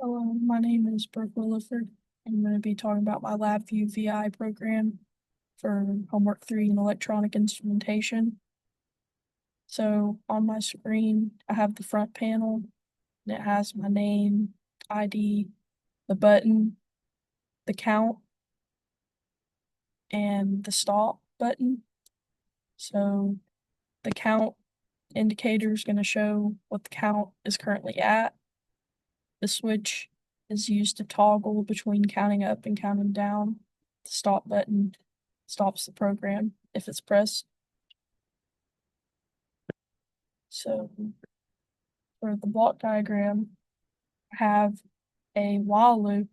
Hello, my name is Brooke Williford. I'm going to be talking about my LabVIEW VI program for Homework 3 in electronic instrumentation. So on my screen, I have the front panel, and it has my name, ID, the button, the count, and the stop button. So the count indicator is going to show what the count is currently at. The switch is used to toggle between counting up and counting down. The stop button stops the program if it's pressed. So for the block diagram, I have a while loop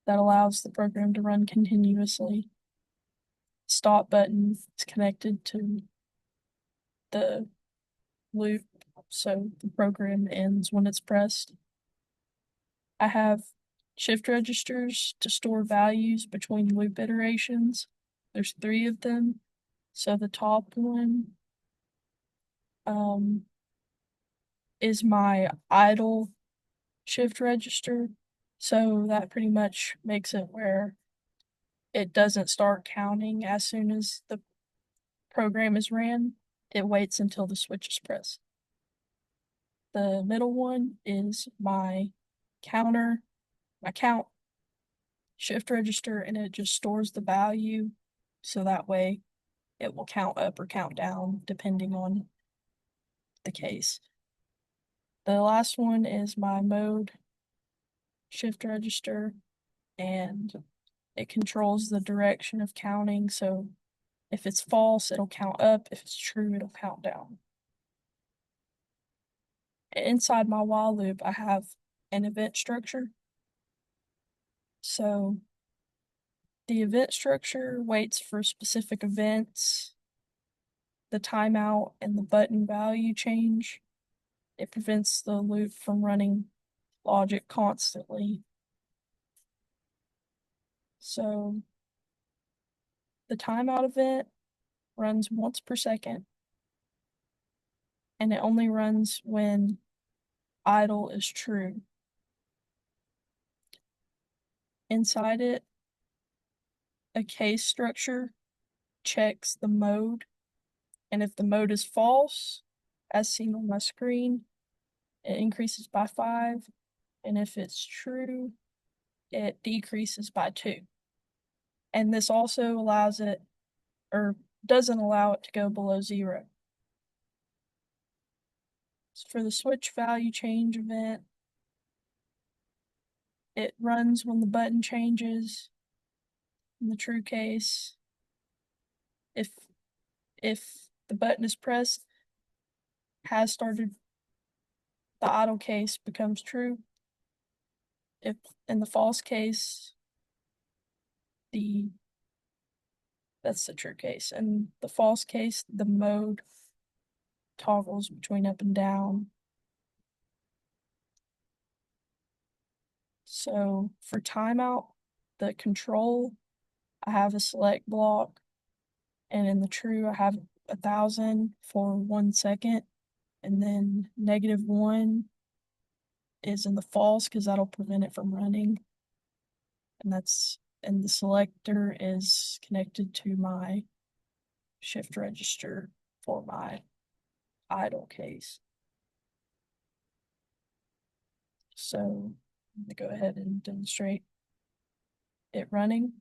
that allows the program to run continuously. Stop button is connected to the loop, so the program ends when it's pressed. I have shift registers to store values between loop iterations. There's 3 of them. So the top one is my idle shift register. So that pretty much makes it where it doesn't start counting as soon as the program is ran. It waits until the switch is pressed. The middle one is my count shift register, and it just stores the value. So that way it will count up or count down depending on the case. The last one is my mode shift register, and it controls the direction of counting. So if it's false, it'll count up. If it's true, it'll count down. Inside my while loop, I have an event structure. So the event structure waits for specific events, the timeout, and the button value change. It prevents the loop from running logic constantly. So the timeout event runs once per second, and it only runs when idle is true. Inside it, a case structure checks the mode, and if the mode is false, as seen on my screen, it increases by 5, and if it's true, it decreases by 2. And this also allows it, or doesn't allow it to go below 0. So for the switch value change event, it runs when the button changes. In the true case, if the button is pressed, has started, the idle case becomes true. If in the false case, that's the true case. In the false case, the mode toggles between up and down. So for timeout, the control, I have a select block, and in the true, I have 1,000 for 1 second, and then -1 is in the false because that'll prevent it from running. And the selector is connected to my shift register for my idle case. So I'm gonna go ahead and demonstrate it running.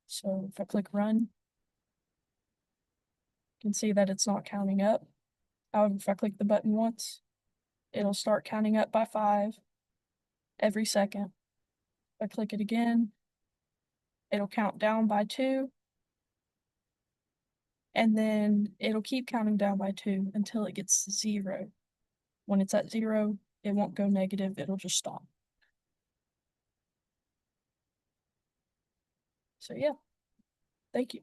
So if I click run, you can see that it's not counting up. However, if I click the button once, it'll start counting up by 5 every second. If I click it again, it'll count down by 2, and then it'll keep counting down by 2 until it gets to 0. When it's at 0, it won't go negative, it'll just stop. So yeah, thank you.